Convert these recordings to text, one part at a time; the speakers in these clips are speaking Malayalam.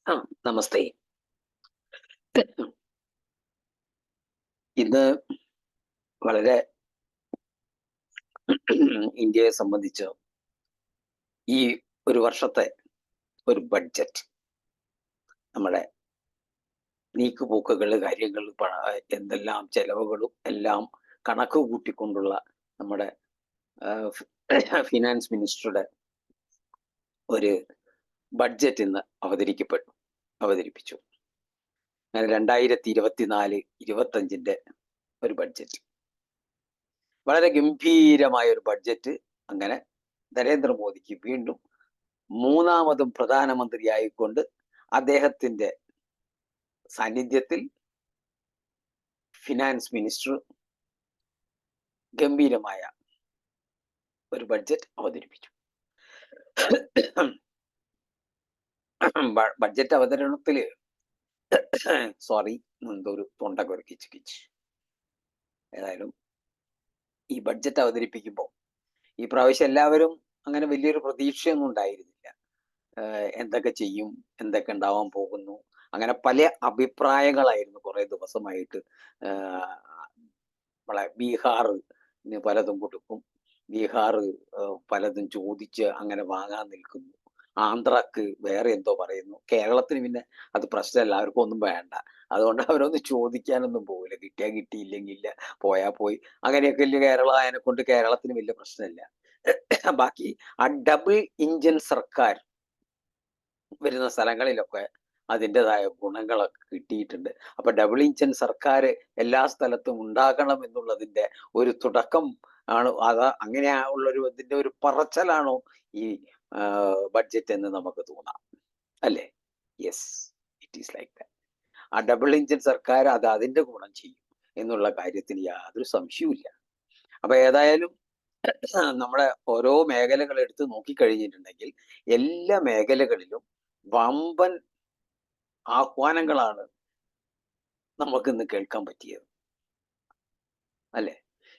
നമസ്തേ. ഇന്ന് വളരെ ഇന്ത്യയെ സംബന്ധിച്ച് ഈ ഒരു വർഷത്തെ ഒരു ബഡ്ജറ്റ് നമ്മുടെ നീക്കുപോക്കുകൾ, കാര്യങ്ങൾ, എന്തെല്ലാം ചെലവുകളും എല്ലാം കണക്ക് കൂട്ടിക്കൊണ്ടുള്ള നമ്മുടെ ഫിനാൻസ് മിനിസ്റ്ററുടെ ഒരു ബഡ്ജറ്റ് ഇന്ന് അവതരിപ്പിച്ചു. അങ്ങനെ 2024-25 ഒരു ബഡ്ജറ്റ്, വളരെ ഗംഭീരമായ ഒരു ബഡ്ജറ്റ്. അങ്ങനെ നരേന്ദ്രമോദിക്ക് വീണ്ടും മൂന്നാമതും പ്രധാനമന്ത്രിയായിക്കൊണ്ട് അദ്ദേഹത്തിന്റെ സാന്നിധ്യത്തിൽ ഫിനാൻസ് മിനിസ്റ്റർ ഗംഭീരമായ ഒരു ബഡ്ജറ്റ് അവതരിപ്പിച്ചു. ബഡ്ജറ്റ് അവതരണത്തില് എന്തോ തൊണ്ട കിച്ച്. ഏതായാലും ഈ ബഡ്ജറ്റ് അവതരിപ്പിക്കുമ്പോൾ ഈ പ്രാവശ്യം എല്ലാവരും അങ്ങനെ വലിയൊരു പ്രതീക്ഷയൊന്നും ഉണ്ടായിരുന്നില്ല. എന്തൊക്കെ ചെയ്യും, എന്തൊക്കെ ഉണ്ടാവാൻ പോകുന്നു, അങ്ങനെ പല അഭിപ്രായങ്ങളായിരുന്നു കുറെ ദിവസമായിട്ട്. നമ്മളെ ബീഹാറിന് പലതും കൊടുക്കും, ബീഹാർ പലതും ചോദിച്ച് അങ്ങനെ വാങ്ങാൻ നിൽക്കുന്നു, ആന്ധ്രക്ക് വേറെ എന്തോ പറയുന്നു, കേരളത്തിന് പിന്നെ അത് പ്രശ്നമല്ല, അവർക്കും ഒന്നും വേണ്ട, അതുകൊണ്ട് അവരൊന്നും ചോദിക്കാനൊന്നും പോകില്ല, കിട്ടിയാൽ കിട്ടിയില്ലെങ്കിൽ പോയാൽ പോയി, അങ്ങനെയൊക്കെ വലിയ കേരളം അതിനെ കൊണ്ട് കേരളത്തിന് വലിയ പ്രശ്നമില്ല. ബാക്കി ആ ഡബിൾ ഇഞ്ചൻ സർക്കാർ വരുന്ന സ്ഥലങ്ങളിലൊക്കെ അതിൻ്റെതായ ഗുണങ്ങളൊക്കെ കിട്ടിയിട്ടുണ്ട്. അപ്പൊ ഡബിൾ ഇഞ്ചൻ സർക്കാർ എല്ലാ സ്ഥലത്തും ഉണ്ടാകണം എന്നുള്ളതിന്റെ ഒരു തുടക്കം ആണ്. അങ്ങനെ ഉള്ളൊരു ഇതിന്റെ ഒരു പറച്ചലാണോ ഈ ബഡ്ജറ്റ് എന്ന് നമുക്ക് തോന്നാം, അല്ലേ? Yes, it is like that. ആ ഡബിൾ ഇഞ്ചൻ സർക്കാർ അതിന്റെ ഗുണം ചെയ്യും എന്നുള്ള കാര്യത്തിന് യാതൊരു സംശയവുമില്ല. അപ്പൊ ഏതായാലും നമ്മുടെ ഓരോ മേഖലകൾ എടുത്ത് നോക്കിക്കഴിഞ്ഞിട്ടുണ്ടെങ്കിൽ എല്ലാ മേഖലകളിലും വമ്പൻ ആഹ്വാനങ്ങളാണ് നമുക്കിന്ന് കേൾക്കാൻ പറ്റിയത്, അല്ലെ?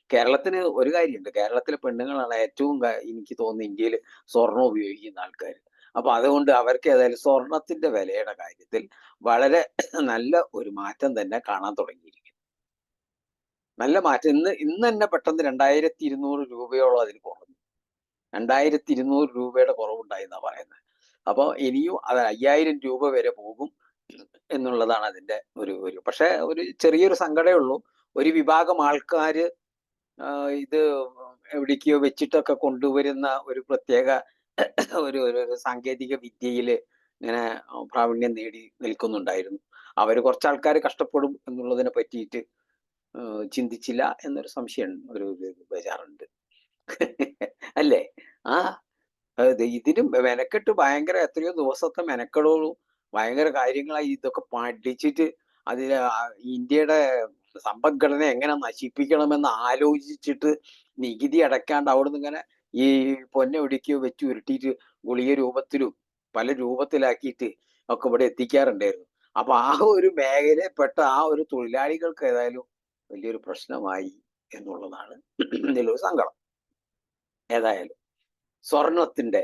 കേരളത്തിന് ഒരു കാര്യമുണ്ട്, കേരളത്തിലെ പെണ്ണുങ്ങളാണ് ഏറ്റവും എനിക്ക് തോന്നുന്നു ഇന്ത്യയിൽ സ്വർണം ഉപയോഗിക്കുന്ന ആൾക്കാർ. അപ്പൊ അതുകൊണ്ട് അവർക്ക് ഏതായാലും സ്വർണത്തിന്റെ വിലയുടെ കാര്യത്തിൽ വളരെ നല്ല ഒരു മാറ്റം തന്നെ കാണാൻ തുടങ്ങിയിരിക്കുന്നു. നല്ല മാറ്റം. ഇന്ന് തന്നെ പെട്ടെന്ന് 2200 രൂപയോളം അതിന് കുറഞ്ഞു. 2200 രൂപയുടെ കുറവുണ്ടായി എന്നാ പറയുന്നത്. അപ്പോൾ ഇനിയും അത് 5000 രൂപ വരെ പോകും എന്നുള്ളതാണ് അതിന്റെ ഒരു പക്ഷെ ഒരു ചെറിയൊരു സങ്കടമേ ഉള്ളൂ. ഒരു വിഭാഗം ആൾക്കാര് ഇത് എവിടേക്കോ വെച്ചിട്ടൊക്കെ കൊണ്ടുവരുന്ന ഒരു പ്രത്യേക ഒരു സാങ്കേതിക വിദ്യയില് ഇങ്ങനെ പ്രാവീണ്യം നേടി നിൽക്കുന്നുണ്ടായിരുന്നു. അവര് കുറച്ച് ആൾക്കാർ കഷ്ടപ്പെടും എന്നുള്ളതിനെ പറ്റിയിട്ട് ചിന്തിച്ചില്ല എന്നൊരു സംശയം, ഒരു ബേജാറുണ്ട്. അല്ലേ? ആ ഇതിനും മെനക്കെട്ട് ഭയങ്കര എത്രയോ ദിവസത്തെ മെനക്കെടോളും ഭയങ്കര കാര്യങ്ങളായി ഇതൊക്കെ പഠിച്ചിട്ട് അതിന് ഇന്ത്യയുടെ സമ്പദ്ഘടന എങ്ങനെ നശിപ്പിക്കണമെന്ന് ആലോചിച്ചിട്ട് നികുതി അടയ്ക്കാണ്ട് അവിടുന്ന് ഇങ്ങനെ ഈ പൊന്നെവിടേക്കോ വെച്ച് ഉരുട്ടിയിട്ട് ഗുളിക രൂപത്തിലും പല രൂപത്തിലാക്കിയിട്ട് ഒക്കെ ഇവിടെ എത്തിക്കാറുണ്ടായിരുന്നു. അപ്പൊ ആ ഒരു മേഖലയിൽപ്പെട്ട ആ ഒരു തൊഴിലാളികൾക്ക് ഏതായാലും വലിയൊരു പ്രശ്നമായി എന്നുള്ളതാണ് ഇതിലൊരു സങ്കടം. ഏതായാലും സ്വർണത്തിന്റെ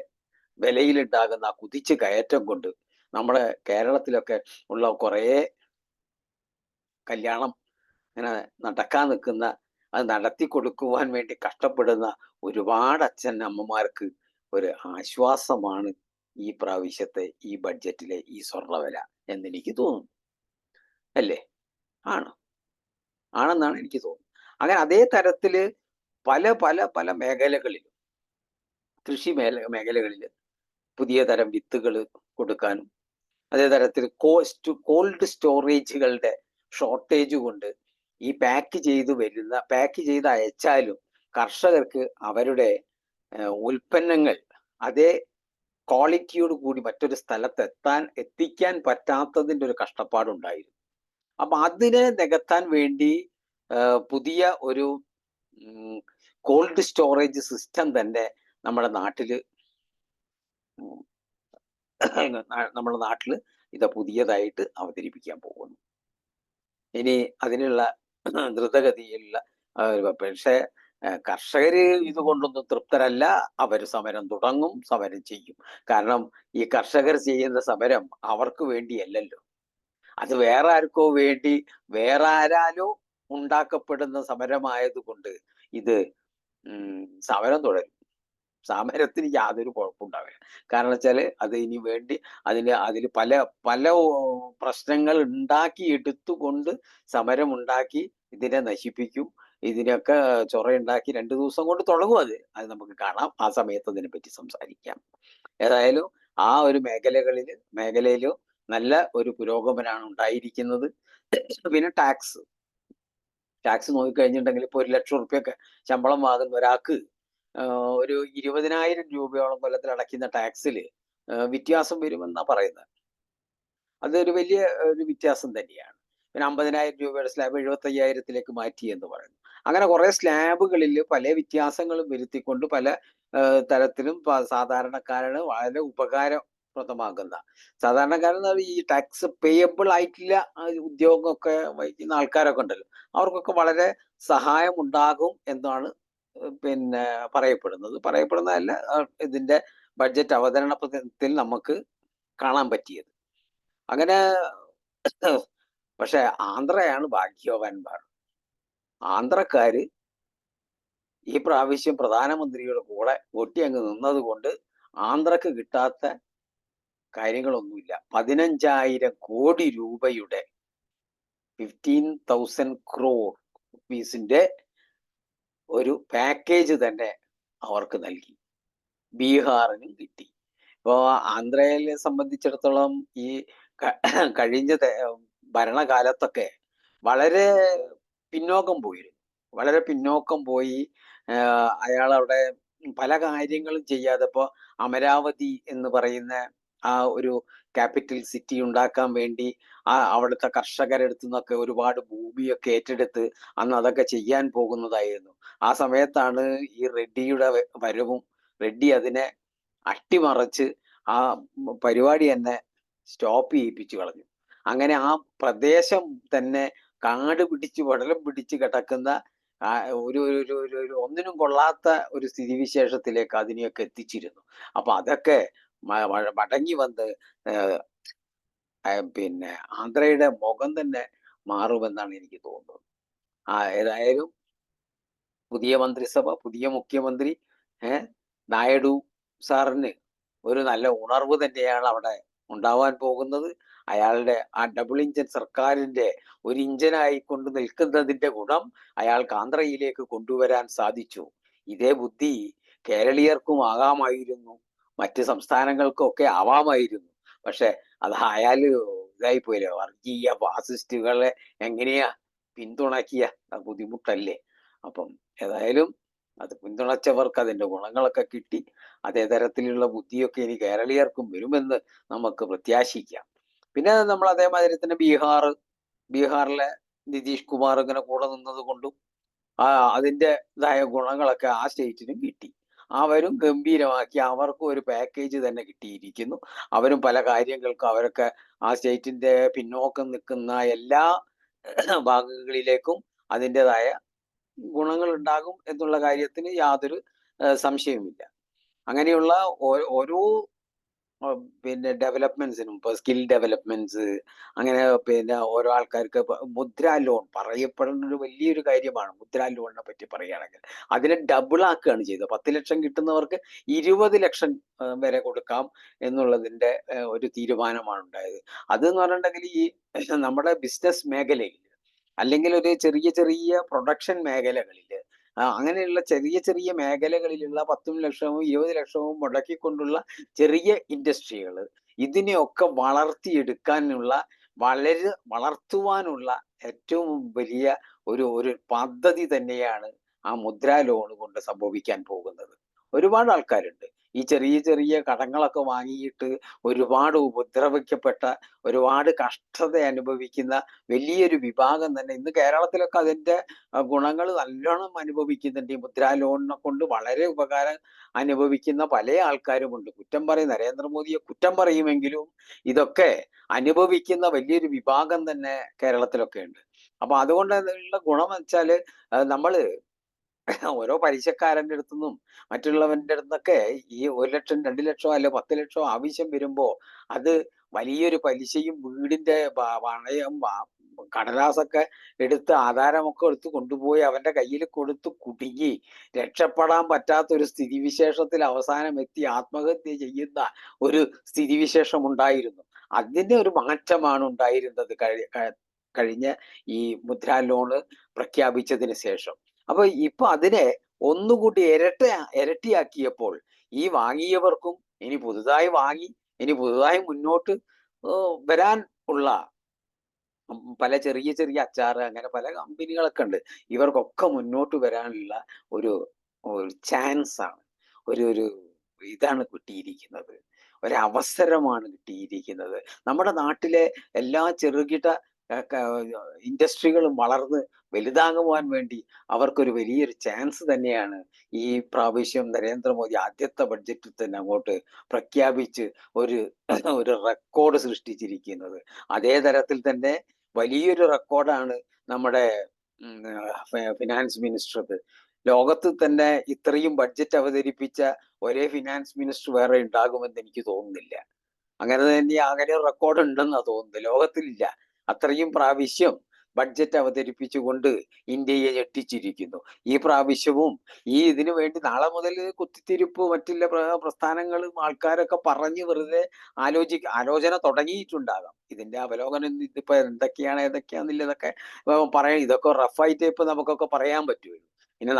വിലയിലുണ്ടാകുന്ന കുതിച്ചു കയറ്റം കൊണ്ട് നമ്മുടെ കേരളത്തിലൊക്കെ ഉള്ള കുറേ കല്യാണം ഇങ്ങനെ നടക്കാൻ നിൽക്കുന്ന, അത് നടത്തി കൊടുക്കുവാൻ വേണ്ടി കഷ്ടപ്പെടുന്ന ഒരുപാട് അച്ഛൻ അമ്മമാർക്ക് ഒരു ആശ്വാസമാണ് ഈ പ്രാവശ്യത്തെ ഈ ബഡ്ജറ്റിലെ ഈ സ്വർണ്ണവില എന്നെനിക്ക് തോന്നുന്നു, അല്ലേ? ആണ്, ആണെന്നാണ് എനിക്ക് തോന്നുന്നത്. അങ്ങനെ അതേ തരത്തില് പല പല പല മേഖലകളിലും, കൃഷി മേഖലകളിൽ പുതിയ തരം വിത്തുകൾ കൊടുക്കാനും, അതേ തരത്തിൽ കോൾഡ് സ്റ്റോറേജുകളുടെ ഷോർട്ടേജ് കൊണ്ട് ഈ പാക്ക് ചെയ്ത് അയച്ചാലും കർഷകർക്ക് അവരുടെ ഉൽപ്പന്നങ്ങൾ അതേ ക്വാളിറ്റിയോട് കൂടി മറ്റൊരു സ്ഥലത്ത് എത്തിക്കാൻ പറ്റാത്തതിൻ്റെ ഒരു കഷ്ടപ്പാടുണ്ടായിരുന്നു. അപ്പൊ അതിനെ നികത്താൻ വേണ്ടി പുതിയ ഒരു കോൾഡ് സ്റ്റോറേജ് സിസ്റ്റം തന്നെ നമ്മുടെ നാട്ടില് ഇത് പുതിയതായിട്ട് അവതരിപ്പിക്കാൻ പോകുന്നു. ഇനി അതിനുള്ള ദ്രുതഗതിയിലുള്ള പക്ഷേ കർഷകര് ഇതുകൊണ്ടൊന്നും തൃപ്തരല്ല. അവര് സമരം തുടങ്ങും, സമരം ചെയ്യും. കാരണം ഈ കർഷകർ ചെയ്യുന്ന സമരം അവർക്ക് വേണ്ടിയല്ലല്ലോ. അത് വേറെ ആർക്കോ വേണ്ടി, വേറെ ആരാലോ ഉണ്ടാക്കപ്പെടുന്ന സമരമായതുകൊണ്ട് ഇത് സമരം തുടരും. സമരത്തിന് യാതൊരു കുഴപ്പമുണ്ടാവില്ല. കാരണം വെച്ചാല് അത് ഇനി വേണ്ടി അതില് പല പല പ്രശ്നങ്ങൾ ഉണ്ടാക്കി എടുത്തുകൊണ്ട് സമരമുണ്ടാക്കി ഇതിനെ നശിപ്പിക്കും. ഇതിനൊക്കെ ചൊറയുണ്ടാക്കി 2 ദിവസം കൊണ്ട് തുടങ്ങും അത്. അത് നമുക്ക് കാണാം. ആ സമയത്ത് അതിനെപ്പറ്റി സംസാരിക്കാം. ഏതായാലും ആ ഒരു മേഖലയില് നല്ല ഒരു പുരോഗമനാണ് ഉണ്ടായിരിക്കുന്നത്. പിന്നെ ടാക്സ് നോക്കിക്കഴിഞ്ഞിട്ടുണ്ടെങ്കിൽ ഇപ്പൊ ₹1,00,000 ശമ്പളം വാങ്ങുന്ന ഒരാൾക്ക് ഒരു 20,000 രൂപയോളം കൊല്ലത്തിൽ അടയ്ക്കുന്ന ടാക്സില് വ്യത്യാസം വരുമെന്നാ പറയുന്നത്. അതൊരു വലിയ ഒരു വ്യത്യാസം തന്നെയാണ്. പിന്നെ 50,000 രൂപയുടെ സ്ലാബ് 75,000ത്തിലേക്ക് മാറ്റി എന്ന് പറയുന്നു. അങ്ങനെ കുറെ സ്ലാബുകളിൽ പല വ്യത്യാസങ്ങളും വരുത്തിക്കൊണ്ട് പല തരത്തിലും സാധാരണക്കാരന് വളരെ ഉപകാരപ്രദമാകുന്ന, സാധാരണക്കാരൻ എന്ന് പറഞ്ഞാൽ ഈ ടാക്സ് പേയബിൾ ആയിട്ടുള്ള ഉദ്യോഗമൊക്കെ വഹിക്കുന്ന ആൾക്കാരൊക്കെ ഉണ്ടല്ലോ, അവർക്കൊക്കെ വളരെ സഹായം ഉണ്ടാകും എന്നാണ് പിന്നെ പറയപ്പെടുന്നതല്ല, ഇതിന്റെ ബഡ്ജറ്റ് അവതരണത്തിൽ നമുക്ക് കാണാൻ പറ്റിയത്. അങ്ങനെ പക്ഷെ ആന്ധ്രയാണ് ഭാഗ്യവാന്മാർ. ആന്ധ്രക്കാര് ഈ പ്രാവശ്യം പ്രധാനമന്ത്രിയുടെ കൂടെ ഒട്ടി അങ്ങ് നിന്നത് കൊണ്ട് ആന്ധ്രക്ക് കിട്ടാത്ത കാര്യങ്ങളൊന്നുമില്ല. 15,000 കോടി രൂപയുടെ 15,000 crore rupeesന്റെ ഒരു പാക്കേജ് തന്നെ അവർക്ക് നൽകി. ബീഹാറിനും കിട്ടി. ഇപ്പോ ആന്ധ്രയെ സംബന്ധിച്ചിടത്തോളം ഈ കഴിഞ്ഞ ഭരണകാലത്തൊക്കെ വളരെ പിന്നോക്കം പോയിരുന്നു. വളരെ പിന്നോക്കം പോയി. അയാളവിടെ പല കാര്യങ്ങളും ചെയ്യാതെ ഇപ്പോ അമരാവതി എന്ന് പറയുന്ന ആ ഒരു ക്യാപിറ്റൽ സിറ്റി ഉണ്ടാക്കാൻ വേണ്ടി അവിടുത്തെ കർഷകരെടുത്തു നിന്നൊക്കെ ഒരുപാട് ഭൂമിയൊക്കെ ഏറ്റെടുത്ത് അന്ന് അതൊക്കെ ചെയ്യാൻ പോകുന്നതായിരുന്നു. ആ സമയത്താണ് ഈ റെഡ്ഡിയുടെ വരവും. റെഡ്ഡി അതിനെ അട്ടിമറിച്ച് ആ പരിപാടി തന്നെ സ്റ്റോപ്പ് ചെയ്യിപ്പിച്ചു കളഞ്ഞു. അങ്ങനെ ആ പ്രദേശം തന്നെ കാട് പിടിച്ച് പടലം പിടിച്ച് കിടക്കുന്ന ഒരു ഒരു ഒരു ഒരു ഒന്നിനും കൊള്ളാത്ത ഒരു സ്ഥിതിവിശേഷത്തിലേക്ക് അതിനെയൊക്കെ എത്തിച്ചിരുന്നു. അപ്പൊ അതൊക്കെ മടങ്ങി വന്ന് പിന്നെ ആന്ധ്രയുടെ മുഖം തന്നെ മാറുമെന്നാണ് എനിക്ക് തോന്നുന്നത്. ഏതായാലും പുതിയ മന്ത്രിസഭ, പുതിയ മുഖ്യമന്ത്രി നായിഡു സാറിന് ഒരു നല്ല ഉണർവ് തന്നെയാണ് അവിടെ ഉണ്ടാവാൻ പോകുന്നത്. അയാളുടെ ആ ഡബിൾ ഇഞ്ചൻ സർക്കാരിന്റെ ഒരു ഇഞ്ചനായി കൊണ്ട് നിൽക്കുന്നതിന്റെ ഗുണം അയാൾക്ക് ആന്ധ്രയിലേക്ക് കൊണ്ടുവരാൻ സാധിച്ചു. ഇതേ ബുദ്ധി കേരളീയർക്കും ആകാമായിരുന്നു, മറ്റ് സംസ്ഥാനങ്ങൾക്കൊക്കെ ആവാമായിരുന്നു. പക്ഷെ അത് അയാള് ഇതായി പോയില്ലേ, വർഗീയ ഫാസിസ്റ്റുകളെ എങ്ങനെയാ പിന്തുണക്കിയ ബുദ്ധിമുട്ടല്ലേ. അപ്പം ഏതായാലും അത് പിന്തുണച്ചവർക്ക് അതിന്റെ ഗുണങ്ങളൊക്കെ കിട്ടി. അതേ തരത്തിലുള്ള ബുദ്ധിയൊക്കെ ഇനി കേരളീയർക്കും വരുമെന്ന് നമുക്ക് പ്രത്യാശിക്കാം. പിന്നെ നമ്മൾ അതേമാതിരി തന്നെ ബീഹാറിലെ നിതീഷ് കുമാർ ഇങ്ങനെ കൂടെ നിന്നത് കൊണ്ടും അതിൻ്റെതായ ഗുണങ്ങളൊക്കെ ആ സ്റ്റേറ്റിനും കിട്ടി. അവരും ഗംഭീരമാക്കി, അവർക്കും ഒരു പാക്കേജ് തന്നെ കിട്ടിയിരിക്കുന്നു. അവരും പല കാര്യങ്ങൾക്കും അവരൊക്കെ ആ സ്റ്റേറ്റിന്റെ പിന്നോക്കം നിൽക്കുന്ന എല്ലാ ഭാഗങ്ങളിലേക്കും അതിൻ്റെതായ ഗുണങ്ങൾ ഉണ്ടാകും എന്നുള്ള കാര്യത്തിന് യാതൊരു സംശയവുമില്ല. അങ്ങനെയുള്ള ഓരോ പിന്നെ ഡെവലപ്മെന്റ്സിനും, ഇപ്പൊ സ്കിൽ ഡെവലപ്മെന്റ്സ്, അങ്ങനെ പിന്നെ ഓരോ ആൾക്കാർക്ക് മുദ്ര ലോൺ പറയപ്പെടുന്ന ഒരു വലിയൊരു കാര്യമാണ്. മുദ്ര ലോണിനെ പറ്റി പറയുകയാണെങ്കിൽ അതിനെ ഡബിൾ ആക്കുകയാണ് ചെയ്തത്. 10 ലക്ഷം കിട്ടുന്നവർക്ക് 20 ലക്ഷം വരെ കൊടുക്കാം എന്നുള്ളതിന്റെ ഒരു തീരുമാനമാണ് ഉണ്ടായത്. അത് എന്ന് പറഞ്ഞിട്ടുണ്ടെങ്കിൽ ഈ നമ്മുടെ ബിസിനസ് മേഖലയിൽ, അല്ലെങ്കിൽ ഒരു ചെറിയ ചെറിയ പ്രൊഡക്ഷൻ മേഖലകളിൽ, അങ്ങനെയുള്ള ചെറിയ ചെറിയ മേഖലകളിലുള്ള 10 ലക്ഷവും 20 ലക്ഷവും മുടക്കിക്കൊണ്ടുള്ള ചെറിയ ഇൻഡസ്ട്രികൾ, ഇതിനെയൊക്കെ വളർത്തിയെടുക്കാനുള്ള, വളർത്തുവാനുള്ള ഏറ്റവും വലിയ ഒരു ഒരു പദ്ധതി തന്നെയാണ് ആ മുദ്രാ ലോൺ കൊണ്ട് സംഭവിക്കാൻ പോകുന്നത്. ഒരുപാട് ആൾക്കാരുണ്ട് ഈ ചെറിയ ചെറിയ കടങ്ങളൊക്കെ വാങ്ങിയിട്ട് ഒരുപാട് ഉപദ്രവിക്കപ്പെട്ട, ഒരുപാട് കഷ്ടത അനുഭവിക്കുന്ന വലിയൊരു വിഭാഗം തന്നെ ഇന്ന് കേരളത്തിലൊക്കെ അതിന്റെ ഗുണങ്ങൾ നല്ലോണം അനുഭവിക്കുന്നുണ്ട്. ഈ മുദ്രാ ലോണിനെ കൊണ്ട് വളരെ ഉപകാരം അനുഭവിക്കുന്ന പല ആൾക്കാരുമുണ്ട്. നരേന്ദ്രമോദിയെ കുറ്റം പറയുമെങ്കിലും ഇതൊക്കെ അനുഭവിക്കുന്ന വലിയൊരു വിഭാഗം തന്നെ കേരളത്തിലൊക്കെ ഉണ്ട്. അപ്പൊ അതുകൊണ്ട് ഉള്ള ഗുണം വെച്ചാല് നമ്മള് ഓരോ പലിശക്കാരന്റെ അടുത്തുനിന്നും മറ്റുള്ളവന്റെ അടുത്തുനിന്നൊക്കെ ഈ 1,00,000 2,00,000 അല്ലെ 10,00,000 ആവശ്യം വരുമ്പോ അത് വലിയൊരു പലിശയും വീടിന്റെ പണയം കടലാസൊക്കെ എടുത്ത് ആധാരമൊക്കെ എടുത്ത് കൊണ്ടുപോയി അവന്റെ കയ്യിൽ കൊടുത്ത് കുടുങ്ങി രക്ഷപ്പെടാൻ പറ്റാത്ത ഒരു സ്ഥിതിവിശേഷത്തിൽ അവസാനം എത്തി ആത്മഹത്യ ചെയ്യുന്ന ഒരു സ്ഥിതിവിശേഷം ഉണ്ടായിരുന്നു. അതിന്റെ ഒരു മാറ്റമാണ് ഉണ്ടായിരുന്നത് കഴിഞ്ഞ ഈ മുദ്രാ ലോണ് പ്രഖ്യാപിച്ചതിന് ശേഷം. അപ്പൊ ഇപ്പൊ അതിനെ ഒന്നുകൂടി ഇരട്ടിയാക്കിയപ്പോൾ ഈ വാങ്ങിയവർക്കും ഇനി പുതുതായി വാങ്ങി ഇനി പുതുതായി മുന്നോട്ട് വരാൻ ഉള്ള പല ചെറിയ ചെറിയ അച്ചാറ് അങ്ങനെ പല കമ്പനികളൊക്കെ ഉണ്ട്. ഇവർക്കൊക്കെ മുന്നോട്ട് വരാനുള്ള ഒരു ഒരു ചാൻസാണ്. ഒരു ഇതാണ് കിട്ടിയിരിക്കുന്നത്. ഒരവസരമാണ് കിട്ടിയിരിക്കുന്നത്. നമ്മുടെ നാട്ടിലെ എല്ലാ ചെറുകിട ഇൻഡസ്ട്രികളും വളർന്ന് വലുതാകുവാൻ വേണ്ടി അവർക്കൊരു വലിയൊരു ചാൻസ് തന്നെയാണ് ഈ പ്രാവശ്യം നരേന്ദ്രമോദി ആദ്യത്തെ ബഡ്ജറ്റിൽ തന്നെ അങ്ങോട്ട് പ്രഖ്യാപിച്ച് ഒരു ഒരു റെക്കോർഡ് സൃഷ്ടിച്ചിരിക്കുന്നത്. അതേ തരത്തിൽ തന്നെ വലിയൊരു റെക്കോർഡാണ് നമ്മുടെ ഫിനാൻസ് മിനിസ്റ്ററത്. ലോകത്ത് തന്നെ ഇത്രയും ബഡ്ജറ്റ് അവതരിപ്പിച്ച ഒരേ ഫിനാൻസ് മിനിസ്റ്റർ വേറെ ഉണ്ടാകുമെന്ന് എനിക്ക് തോന്നുന്നില്ല. അങ്ങനെ ഒരു റെക്കോർഡ് ഉണ്ടെന്നാ തോന്നുന്നത്. ലോകത്തിലില്ല. അത്രയും പ്രാവശ്യം ബഡ്ജറ്റ് അവതരിപ്പിച്ചുകൊണ്ട് ഇന്ത്യയെ ഞെട്ടിച്ചിരിക്കുന്നു. ഈ പ്രാവശ്യവും ഇതിനു വേണ്ടി നാളെ മുതൽ കുത്തിത്തിരിപ്പ് മറ്റുള്ള പ്രസ്ഥാനങ്ങളും ആൾക്കാരൊക്കെ പറഞ്ഞ് വെറുതെ ആലോചന തുടങ്ങിയിട്ടുണ്ടാകാം. ഇതിന്റെ അവലോകനം ഇതിപ്പോ എന്തൊക്കെയാണ് ഏതൊക്കെയാന്നുള്ളതൊക്കെ പറയാം. ഇതൊക്കെ റഫായിട്ട് ഇപ്പൊ നമുക്കൊക്കെ പറയാൻ പറ്റുമല്ലോ. പിന്നെ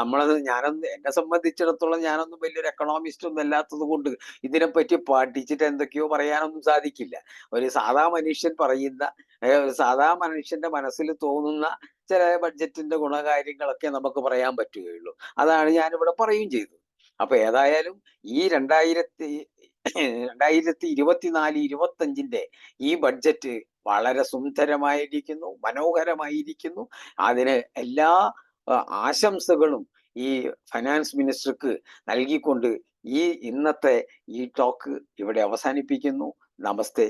എന്നെ സംബന്ധിച്ചിടത്തോളം ഞാനൊന്നും വലിയൊരു എക്കണോമിസ്റ്റ് ഒന്നും അല്ലാത്തത് കൊണ്ട് ഇതിനെപ്പറ്റി പഠിച്ചിട്ട് എന്തൊക്കെയോ പറയാനൊന്നും സാധിക്കില്ല. ഒരു സാധാ മനുഷ്യൻ പറയുന്ന ഒരു സാധാ മനുഷ്യന്റെ മനസ്സിൽ തോന്നുന്ന ചില ബഡ്ജറ്റിന്റെ ഗുണകാര്യങ്ങളൊക്കെ നമുക്ക് പറയാൻ പറ്റുകയുള്ളൂ. അതാണ് ഞാനിവിടെ പറയുകയും ചെയ്തത്. അപ്പൊ ഏതായാലും ഈ 2024-25 ഈ ബഡ്ജറ്റ് വളരെ സുന്ദരമായിരിക്കുന്നു, മനോഹരമായിരിക്കുന്നു. അതിന് എല്ലാ ആശംസകളും ഈ ഫൈനാൻസ് മിനിസ്റ്റർക്ക് നൽകിക്കൊണ്ട് ഇന്നത്തെ ഈ ടോക്ക് ഇവിടെ അവസാനിപ്പിക്കുന്നു. നമസ്തേ.